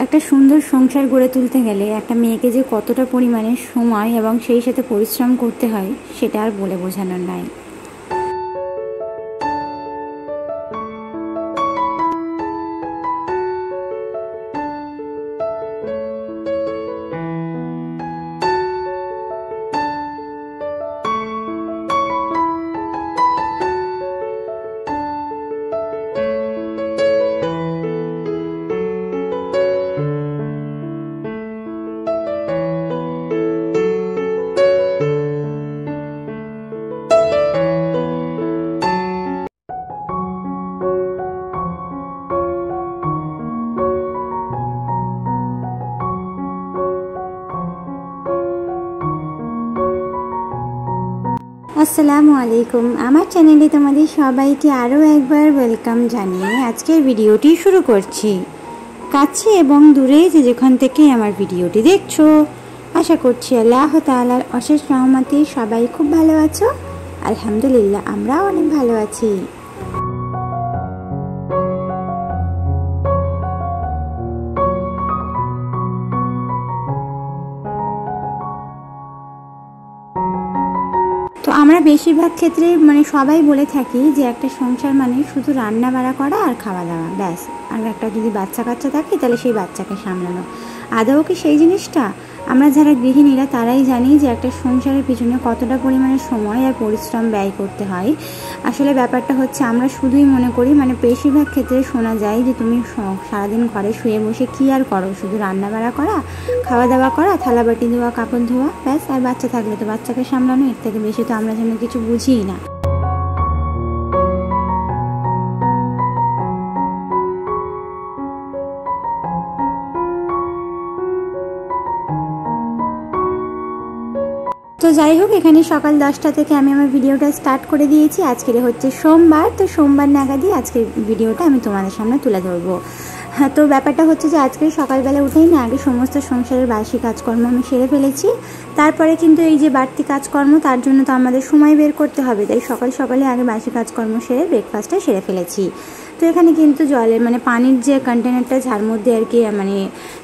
একটা সুন্দর সংসার গড়ে তুলতে গেলে একটা মেয়েকে যে কতটা পরিমাণে সময় এবং সেই সাথে পরিশ্রম করতে হয় সেটা আর বলে বোঝানোর নয়। আসসালামু আলাইকুম, আমার চ্যানেলে তোমাদের সবাইকে আরও একবার ওয়েলকাম জানিয়ে আজকের ভিডিওটি শুরু করছি। কাছে এবং দূরে যে যেখান থেকে আমার ভিডিওটি দেখছো, আশা করছি আল্লাহ তাআলার অশেষ রহমতে সবাই খুব ভালো আছো। আলহামদুলিল্লাহ, আমরাও অনেক ভালো আছি। তো আমরা বেশিরভাগ ক্ষেত্রে সবাই বলে থাকি যে একটা সংসার মানে শুধু রান্না বাড়া করা আর খাওয়া দাওয়া, ব্যাস। আর একটা যদি বাচ্চা কাচ্চা থাকে তাহলে সেই বাচ্চাকে সামলানো। আদৌ কি সেই জিনিসটা? আমরা যারা গৃহিণীরা তারাই জানি যে একটা সংসারের পিছনে কতটা পরিমাণে সময় আর পরিশ্রম ব্যয় করতে হয়। আসলে ব্যাপারটা হচ্ছে আমরা শুধুই মনে করি, বেশিরভাগ ক্ষেত্রে শোনা যায় যে তুমি সারাদিন ঘরে শুয়ে বসে কী আর করো, শুধু রান্না বাড়া করা, খাওয়া দাওয়া করা, থালা বাটি ধোয়া, কাপড় ধোয়া, ব্যাস। আর বাচ্চা থাকলে তো বাচ্চাকে সামলানো, এর থেকে বেশি তো আমরা যেন কিছু বুঝিই না। তো যাই হোক, এখানে সকাল 10টা থেকে আমি আমার ভিডিওটা স্টার্ট করে দিয়েছি। আজকের হচ্ছে সোমবার, তো সোমবার নাগাদই আজকের ভিডিওটা আমি তোমাদের সামনে তুলে ধরবো। হ্যাঁ, তো ব্যাপারটা হচ্ছে যে আজকে সকালবেলা উঠেই না আগে সমস্ত সংসারের বাসি কাজকর্ম আমি সেরে ফেলেছি। তারপরে কিন্তু এই যে বাড়তি কাজকর্ম, তার জন্য তো আমাদের সময় বের করতে হবে, তাই সকাল সকালে আগে বাসি কাজকর্ম সেরে ব্রেকফাস্টটা সেরে ফেলেছি। তো এখানে কিন্তু জলের পানির যে কন্টেনারটা, যার মধ্যে আর কি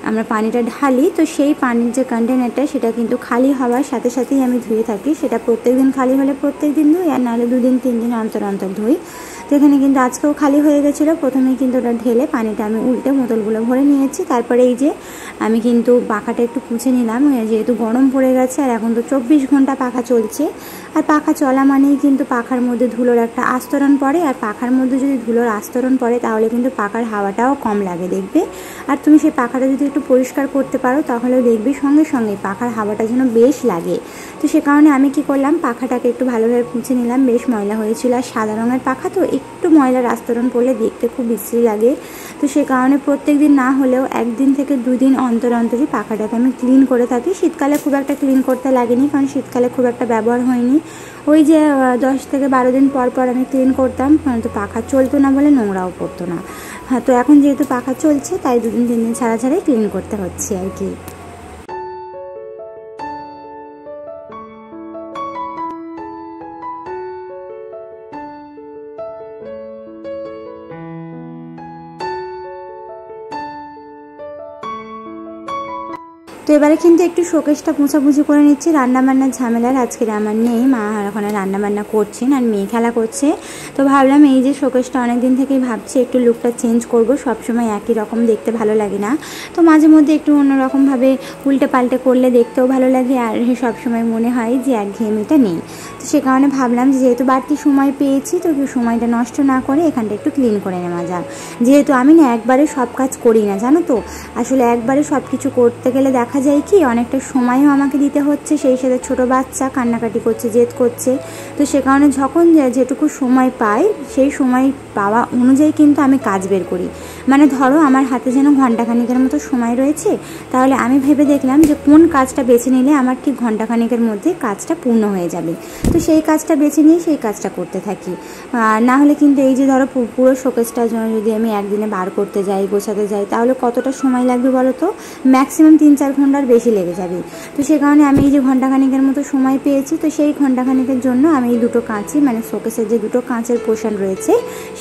আমরা পানিটা ঢালি, তো সেই পানির যে কন্টেনারটা সেটা কিন্তু খালি হওয়ার সাথে সাথেই আমি ধুয়ে থাকি। সেটা প্রত্যেক দিন খালি হলে প্রত্যেক দিন ধুই, আর নাহলে 2-3 দিন অন্তর অন্তর ধুই। তো এখানে কিন্তু আজকেও খালি হয়ে গেছিলো। প্রথমেই কিন্তু ওটা ঢেলে পানিটা আমি উল্টে বোতলগুলো ভরে নিয়েছি। তারপরে এই যে আমি কিন্তু পাখাটা একটু পুছে নিলাম, যেহেতু গরম পড়ে গেছে আর এখন তো 24 ঘন্টা পাখা চলছে। আর পাখা চলা মানেই কিন্তু পাখার মধ্যে ধুলোর একটা আস্তরণ পড়ে, আর পাখার মধ্যে যদি ধুলোর আস্তরণ পড়ে তাহলে কিন্তু পাখার হাওয়াটাও কম লাগে, দেখবে। আর তুমি সেই পাখাটা যদি একটু পরিষ্কার করতে পারো তাহলেও দেখবে সঙ্গে সঙ্গে পাখার হাওয়াটা যেন বেশ লাগে। তো সে কারণে আমি কি করলাম, পাখাটাকে একটু ভালোভাবে পুছে নিলাম। বেশ ময়লা হয়েছিল, আর সাদা রঙের পাখা তো একটু ময়লার আস্তরণ পড়লে দেখতে খুব বিশ্রী লাগে। তো সে কারণে প্রত্যেক দিন না হলেও 1 দিন থেকে 2 দিন অন্তর অন্তরই পাখাটাকে আমি ক্লিন করে থাকি। শীতকালে খুব একটা ক্লিন করতে লাগেনি, কারণ শীতকালে খুব একটা ব্যবহার হয়নি। ওই যে 10 থেকে 12 দিন পর পর আমি ক্লিন করতাম, তো পাখা চলতো না বলে নোংরাও পড়তো না। হ্যাঁ, তো এখন যেহেতু পাখা চলছে তাই 2-3 দিন ছাড়া ছাড়াই ক্লিন করতে হচ্ছে আর কি। তো এবারে কিন্তু একটু শোকেসটা মোছামুছি করে নিচ্ছি। রান্নাবান্নার ঝামেলার আজকের আমার নেই, মা ওখানে রান্নাবান্না করছেন আর মেয়ে খেলা করছে। তো ভাবলাম এই যে শোকেসটা অনেকদিন থেকেই ভাবছি একটু লুকটা চেঞ্জ করব, সবসময় একই রকম দেখতে ভালো লাগে না। তো মাঝে মধ্যে একটু অন্যরকমভাবে উল্টে পাল্টে করলে দেখতেও ভালো লাগে, আর সবসময় মনে হয় যে একঘেয়েমিটা নেই। তো সে কারণে ভাবলাম যেহেতু বাড়তি সময় পেয়েছি, তো সময়টা নষ্ট না করে এখানটা একটু ক্লিন করে নেওয়া যাক। যেহেতু আমি না একবারে সব কাজ করি না, জানো তো। আসলে একবারে সব কিছু করতে গেলে দেখা যায় কি অনেকটা সময়ও আমাকে দিতে হচ্ছে, সেই সাথে ছোটো বাচ্চা কান্নাকাটি করছে, জেদ করছে। তো সে কারণে যখন যেটুকু সময় পাই সেই সময় পাওয়া অনুযায়ী কিন্তু আমি কাজ বের করি। ধরো আমার হাতে যেন ঘণ্টাখানিকের মতো সময় রয়েছে, তাহলে আমি ভেবে দেখলাম যে কোন কাজটা বেছে নিলে আমার ঠিক ঘণ্টাখানিকের মধ্যে কাজটা পূর্ণ হয়ে যাবে। তো সেই কাজটা বেছে নিয়ে সেই কাজটা করতে থাকি। না হলে কিন্তু এই যে ধরো পুরো শোকেসটা যদি আমি একদিনে বার করতে যাই, গোছাতে যাই, তাহলে কতটা সময় লাগবে বলো তো? ম্যাক্সিমাম 3-4 ঘন্টার বেশি লেগে যাবে। তো সে কারণে আমি এই যে ঘণ্টাখানিকের মতো সময় পেয়েছি, তো সেই ঘণ্টাখানিকের জন্য আমি এই দুটো কাঁচি শোকেসের যে দুটো কাঁচের পোর্শন রয়েছে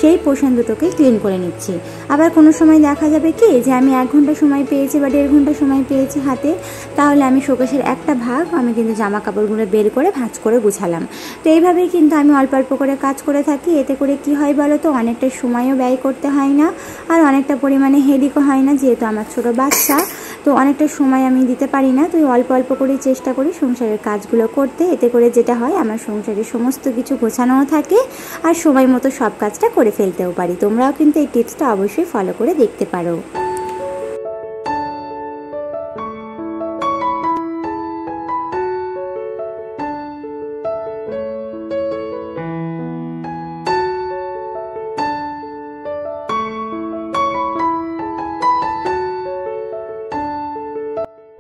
সেই পোর্শন দুটোকে ক্লিন করে নিচ্ছি। আবার কোনো সময় দেখা যাবে কি যে আমি 1 ঘন্টা সময় পেয়েছি বা 1.5 ঘন্টা সময় পেয়েছি হাতে, তাহলে আমি শোকেসের একটা ভাগ আমি কিন্তু জামা কাপড়গুলো বের করে ভাঁজ করে গুছালাম। তো এইভাবেই কিন্তু আমি অল্প অল্প করে কাজ করে থাকি। এতে করে কি হয় বলো তো, অনেকটা সময়ও ব্যয় করতে হয় না, আর অনেকটা পরিমাণে হেডেকও হয় না, যেহেতু আমার ছোট বাচ্চা, তো অনেকটা সময় আমি দিতে পারি না। তো অল্প অল্প করেই চেষ্টা করি সংসারের কাজগুলো করতে। এতে করে যেটা হয়, আমার সংসারের সমস্ত কিছু গোছানোও থাকে আর সময় মতো সব কাজটা করে ফেলতেও পারি। তোমরাও কিন্তু এই টিপসটা অবশ্যই ফলো করে দেখতে পারো।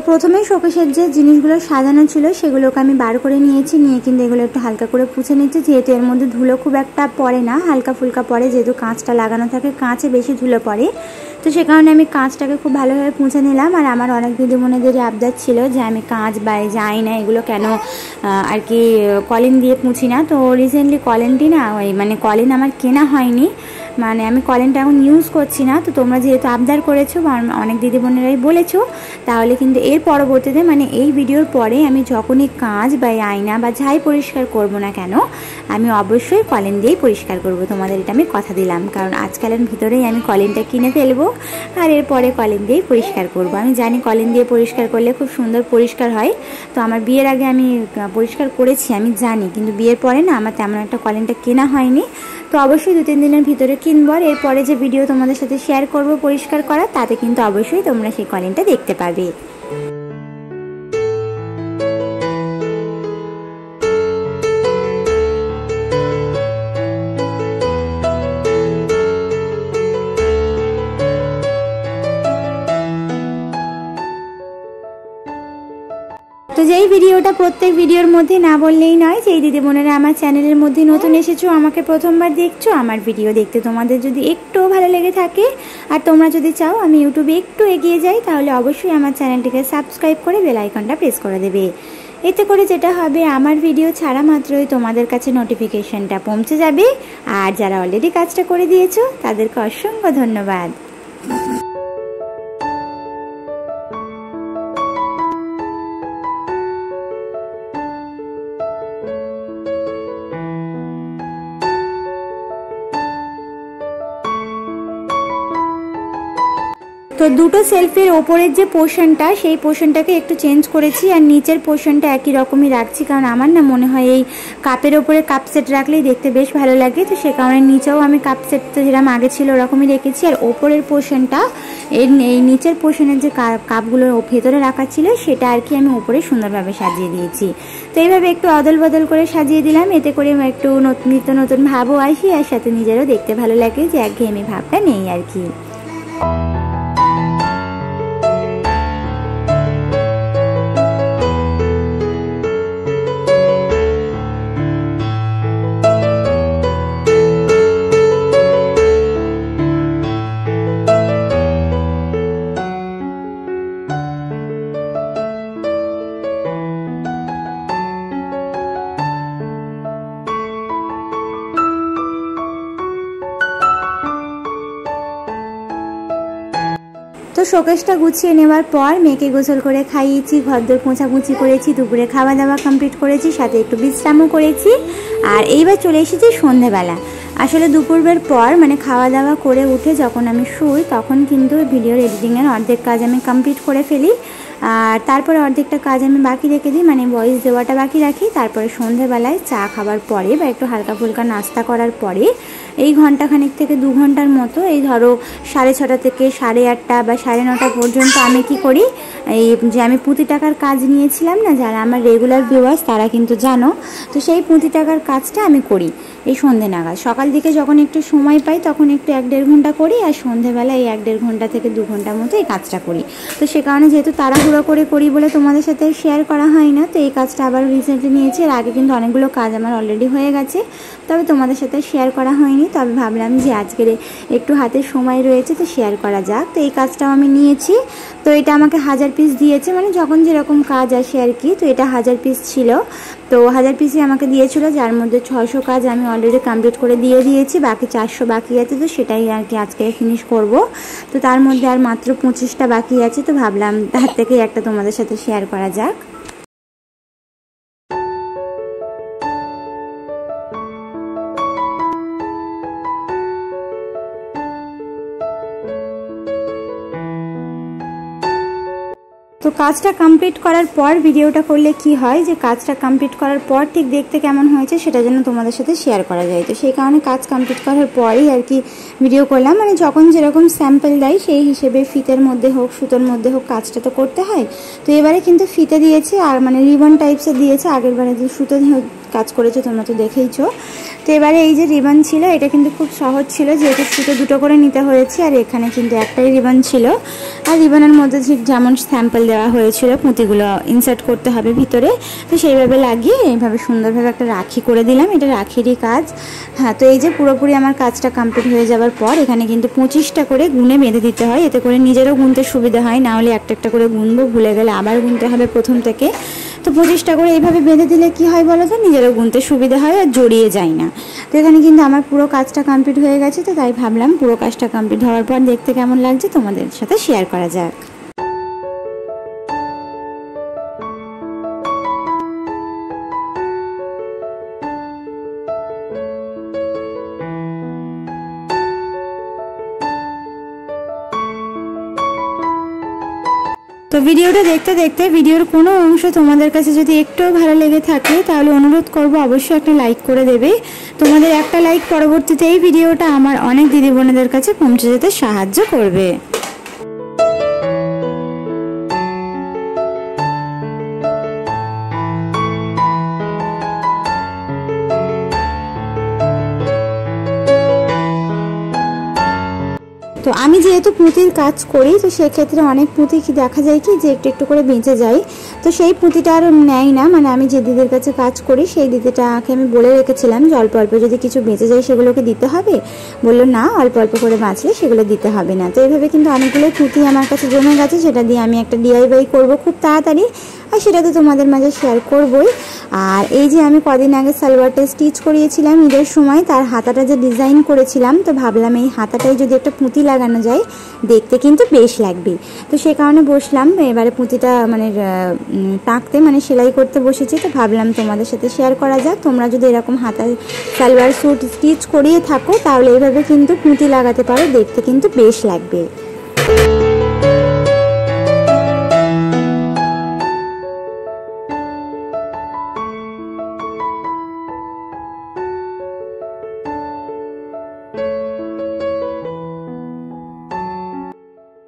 প্রথমেই শোকেসের যে জিনিসগুলো সাজানো ছিল সেগুলোকে আমি বার করে নিয়েছি, নিয়ে কিন্তু এগুলো একটু হালকা করে পুছে নিচ্ছি, যেহেতু এর মধ্যে ধুলো খুব একটা পড়ে না, হালকা ফুলকা পড়ে, যেহেতু কাঁচটা লাগানো থাকে, কাঁচে বেশি ধুলো পড়ে। তো সে কারণে আমি কাঁচটাকে খুব ভালোভাবে পুছে নিলাম। আর আমার অনেক দিদিমণিদেরই আবদার ছিল যে আমি কাঁচ বা যাই না এগুলো কেন আর কি কলিন দিয়ে পুছি না। তো রিসেন্টলি কলিনটি না মানে কলিন আমার কেনা হয়নি, মানে আমি কলিনটা এখন ইউজ করছি না। তো তোমরা যেহেতু আবদার করেছো বা অনেক দিদিবোনেরাই বলেছো, তাহলে কিন্তু এর পরবর্তীতে মানে এই ভিডিওর পরে আমি যখনই কাঁচ বা আয়না বা যাই পরিষ্কার করব না কেন, আমি অবশ্যই কলিন দিয়েই পরিষ্কার করব। তোমাদের এটা আমি কথা দিলাম, কারণ আজকালের ভিতরেই আমি কলিনটা কিনে ফেলবো আর এরপরে কলিন দিয়েই পরিষ্কার করব। আমি জানি কলিন দিয়ে পরিষ্কার করলে খুব সুন্দর পরিষ্কার হয়। তো আমার বিয়ের আগে আমি পরিষ্কার করেছি, আমি জানি, কিন্তু বিয়ের পরে না আমার তেমন একটা কলিনটা কেনা হয়নি। তো অবশ্যই 2-3 দিনের ভিতরে কিনবো। আর এরপরে যে ভিডিও তোমাদের সাথে শেয়ার করব পরিষ্কার করা, তাতে কিন্তু অবশ্যই তোমরা সেই কলিনটা দেখতে পাবে। তো যেই ভিডিওটা প্রত্যেক ভিডিওর মধ্যে না বললেই নয়, যেই দিদিবোনেরা আমার চ্যানেলের মধ্যে নতুন এসেছো, আমাকে প্রথমবার দেখছো, আমার ভিডিও দেখতে তোমাদের যদি একটুও ভালো লেগে থাকে আর তোমরা যদি চাও আমি ইউটিউবে একটু এগিয়ে যাই, তাহলে অবশ্যই আমার চ্যানেলটিকে সাবস্ক্রাইব করে বেল আইকনটা প্রেস করে দেবে। এতে করে যেটা হবে, আমার ভিডিও ছাড়া মাত্রই তোমাদের কাছে নোটিফিকেশনটা পৌঁছে যাবে। আর যারা অলরেডি কাজটা করে দিয়েছো তাদেরকে অসংখ্য ধন্যবাদ। তো দুটো সেলফের ওপরের যে পোর্শনটা, সেই পোর্শনটাকে একটু চেঞ্জ করেছি আর নিচের পোর্শনটা একই রকমই রাখছি, কারণ আমার না মনে হয় এই কাপের ওপরে কাপ সেট রাখলেই দেখতে বেশ ভালো লাগে। তো সে কারণে নিচেও আমি কাপ সেট তো যেরকম আগে ছিল ওরকমই রেখেছি, আর ওপরের পোর্শনটা এই নিচের পোর্শনের যে কাপগুলো ভেতরে রাখা ছিল সেটা আর কি আমি ওপরে সুন্দরভাবে সাজিয়ে দিয়েছি। তো এইভাবে একটু অদল বদল করে সাজিয়ে দিলাম, এতে করে একটু নিত্য নতুন ভাবও আসি, আর সাথে নিজেরও দেখতে ভালো লাগে, যে একঘেয়েমি ভাবটা নেই আর কি। তো শোকেসটা গুছিয়ে নেওয়ার পর মেয়েকে গোসল করে খাইয়েছি, ঘরদোর পোঁছাপুছি করেছি, দুপুরে খাওয়া দাওয়া কমপ্লিট করেছি, সাথে একটু বিশ্রামও করেছি। আর এইবার চলে এসেছি সন্ধেবেলা। আসলে দুপুরের পর মানে খাওয়া দাওয়া করে উঠে যখন আমি শুই, তখন কিন্তু ভিডিওর এডিটিংয়ের অর্ধেক কাজ আমি কমপ্লিট করে ফেলি, আর তারপরে অর্ধেকটা কাজ আমি বাকি রেখে দিই, মানে ভয়েস দেওয়াটা বাকি রাখি। তারপরে সন্ধেবেলায় চা খাবার পরে বা একটু হালকা ফুলকা নাস্তা করার পরে এই ঘন্টাখানেক থেকে 2 ঘন্টার মতো, এই ধরো 6:30 থেকে 8:30 বা 9:30 পর্যন্ত আমি কি করি, এই যে আমি পুঁতি টাকার কাজ নিয়েছিলাম না, যারা আমার রেগুলার ভিউয়ার্স তারা কিন্তু জানো, তো সেই পুঁতি টাকার কাজটা আমি করি এই সন্ধে নাগাদ। সকাল দিকে যখন একটু সময় পাই তখন একটু 1-1.5 ঘন্টা করি, আর সন্ধেবেলা এই 1-1.5 ঘন্টা থেকে 2 ঘন্টার মতো এই কাজটা করি। তো সে কারণে যেহেতু তাড়াহুড়ো করে করি বলে তোমাদের সাথে শেয়ার করা হয় না, তো এই কাজটা আবার রিসেন্টলি নিয়েছি। এর আগে কিন্তু অনেকগুলো কাজ আমার অলরেডি হয়ে গেছে, তবে তোমাদের সাথে শেয়ার করা হয়নি। তবে ভাবলাম যে আজকের একটু হাতে সময় রয়েছে তো শেয়ার করা যাক। তো এই কাজটাও আমি নিয়েছি। তো এটা আমাকে 1000 পিস দিয়েছে, মানে যখন যেরকম কাজ আসে আর কি। তো এটা 1000 পিস ছিল। তো 1000 পিসই আমাকে দিয়েছিল, যার মধ্যে 600 কাজ আমি অলরেডি কমপ্লিট করে দিয়ে দিয়েছি, বাকি 400 বাকি আছে। তো সেটাই আর কি আজকে ফিনিশ করব। তো তার মধ্যে আর মাত্র 25টা বাকি আছে, তো ভাবলাম তার থেকে একটা তোমাদের সাথে শেয়ার করা যাক। তো কাজটা কমপ্লিট করার পর ভিডিওটা করলে কি হয় যে কাজটা কমপ্লিট করার পর ঠিক দেখতে কেমন হয়েছে সেটা যেন তোমাদের সাথে শেয়ার করা যায়। তো সেই কারণে কাজ কমপ্লিট করার পরেই আর কি ভিডিও করলাম। মানে যখন যেরকম স্যাম্পল দেয় সেই হিসেবে ফিতের মধ্যে হোক সুতোর মধ্যে হোক কাজটা তো করতে হয়। তো এবারে কিন্তু ফিতে দিয়েছে আর মানে রিবন টাইপসের দিয়েছে, আগের বারে যে সুতো কাজ করেছে তোমরা তো দেখেইছো। তো এবারে এই যে রিবন ছিল এটা কিন্তু খুব সহজ ছিল, যেহেতু সুতো দুটো করে নিতে হয়েছে আর এখানে কিন্তু একটাই রিবন ছিল। আর রিবনের মধ্যে ঠিক যেমন স্যাম্পল দেওয়া হয়েছিল পুঁতিগুলো ইনসার্ট করতে হবে ভিতরে, তো সেইভাবে লাগিয়ে এইভাবে সুন্দরভাবে একটা রাখি করে দিলাম। এটা রাখিরই কাজ। হ্যাঁ, তো এই যে পুরোপুরি আমার কাজটা কমপ্লিট হয়ে যাওয়ার পর এখানে কিন্তু 25টা করে গুনে বেঁধে দিতে হয়, এতে করে নিজেরও গুনতে সুবিধা হয়, না হলে একটা একটা করে গুনবো, ভুলে গেলে আবার গুনতে হবে প্রথম থেকে। তো 25টা করে এইভাবে বেঁধে দিলে কি হয় বলো তো, নিজেরও গুনতে সুবিধা হয় আর জড়িয়ে যায় না। তো এখানে কিন্তু আমার পুরো কাজটা কমপ্লিট হয়ে গেছে, তো তাই ভাবলাম পুরো কাজটা কমপ্লিট হওয়ার পর দেখতে কেমন লাগছে তোমাদের সাথে শেয়ার করা যাক। তো ভিডিওটা দেখতে দেখতে ভিডিওর কোনো অংশ তোমাদের কাছে যদি একটু ভালো লেগে থাকে তাহলে অনুরোধ করব অবশ্যই একটা লাইক করে দেবে। তোমাদের একটা লাইক পরবর্তীতে এই ভিডিওটা আমার অনেক দিদি বোনেদের কাছে পৌঁছে যেতে সাহায্য করবে। তো আমি যেহেতু পুঁতির কাজ করি তো সেক্ষেত্রে অনেক পুঁতি কি দেখা যায় কি যে একটু একটু করে বেঁচে যায়, তো সেই পুঁতিটা আর নেয় না। মানে আমি যে দিদির কাছে কাজ করি সেই দিদিটাকে আমি বলে রেখেছিলাম যে অল্প অল্প যদি কিছু বেঁচে যায় সেগুলোকে দিতে হবে, বললো না অল্প অল্প করে বাঁচলে সেগুলো দিতে হবে না। তো এইভাবে কিন্তু অনেকগুলো পুঁতি আমার কাছে জমে গেছে, সেটা দিয়ে আমি একটা DIY করবো খুব তাড়াতাড়ি, আর সেটা তো তোমাদের মাঝে শেয়ার করবই। আর এই যে আমি কদিন আগে সালোয়ারটা স্টিচ করিয়েছিলাম ঈদের সময়, তার হাতাটা যে ডিজাইন করেছিলাম, তো ভাবলাম এই হাতাটায় যদি একটা পুঁতি লাগানো যায় দেখতে কিন্তু বেশ লাগবে। তো সে কারণে বসলাম এবারে পুঁতিটা মানে টাঁকতে মানে সেলাই করতে বসেছি। তো ভাবলাম তোমাদের সাথে শেয়ার করা যাক। তোমরা যদি এরকম হাতা সালোয়ার স্যুট স্টিচ করিয়ে থাকো তাহলে এইভাবে কিন্তু পুঁতি লাগাতে পারো, দেখতে কিন্তু বেশ লাগবে।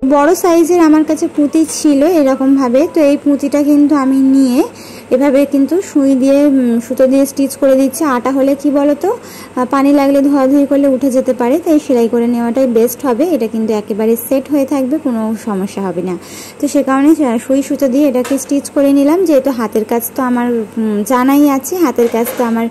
বড় সাইজের আমার কাছে পুঁতি ছিল এরকমভাবে, তো এই পুঁতিটা কিন্তু আমি নিয়ে এভাবে কিন্তু সুই দিয়ে সুতো দিয়ে স্টিচ করে দিচ্ছি। আটা হলে কি বলতো পানি লাগলে ধোয়াধুয়ি করলে উঠে যেতে পারে, তাই সেলাই করে নেওয়াটাই বেস্ট হবে। এটা কিন্তু একেবারে সেট হয়ে থাকবে, কোনো সমস্যা হবে না। তো সে কারণে সুই সুতো দিয়ে এটাকে স্টিচ করে নিলাম। যেহেতু হাতের কাজ তো আমার জানাই আছে, হাতের কাজ তো আমার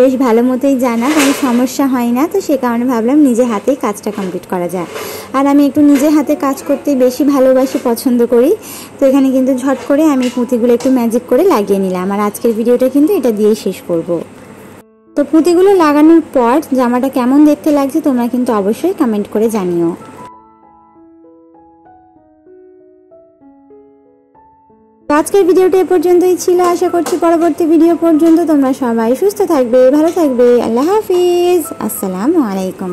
বেশ ভালো মতোই জানা, কোনো সমস্যা হয় না। তো সে কারণে ভাবলাম নিজে হাতেই কাজটা কমপ্লিট করা যায়। আর আমি একটু নিজে হাতে কাজ করতে বেশি ভালোবাসি, পছন্দ করি। তো এখানে কিন্তু ঝট করে আমি পুঁতিগুলো একটু ম্যাজিক করে লাগিয়ে নিলাম। আর আজকের ভিডিওটা কিন্তু এটা দিয়েই শেষ করব। তো পুঁতিগুলো লাগানোর পর জামাটা কেমন দেখতে লাগছে তোমরা কিন্তু অবশ্যই কমেন্ট করে জানিও। আজকের ভিডিওটা এ পর্যন্তই ছিল। আশা করছি পরবর্তী ভিডিও পর্যন্ত তোমরা সবাই সুস্থ থাকবে, ভালো থাকবে। আল্লাহ হাফিজ, আসসালামু আলাইকুম।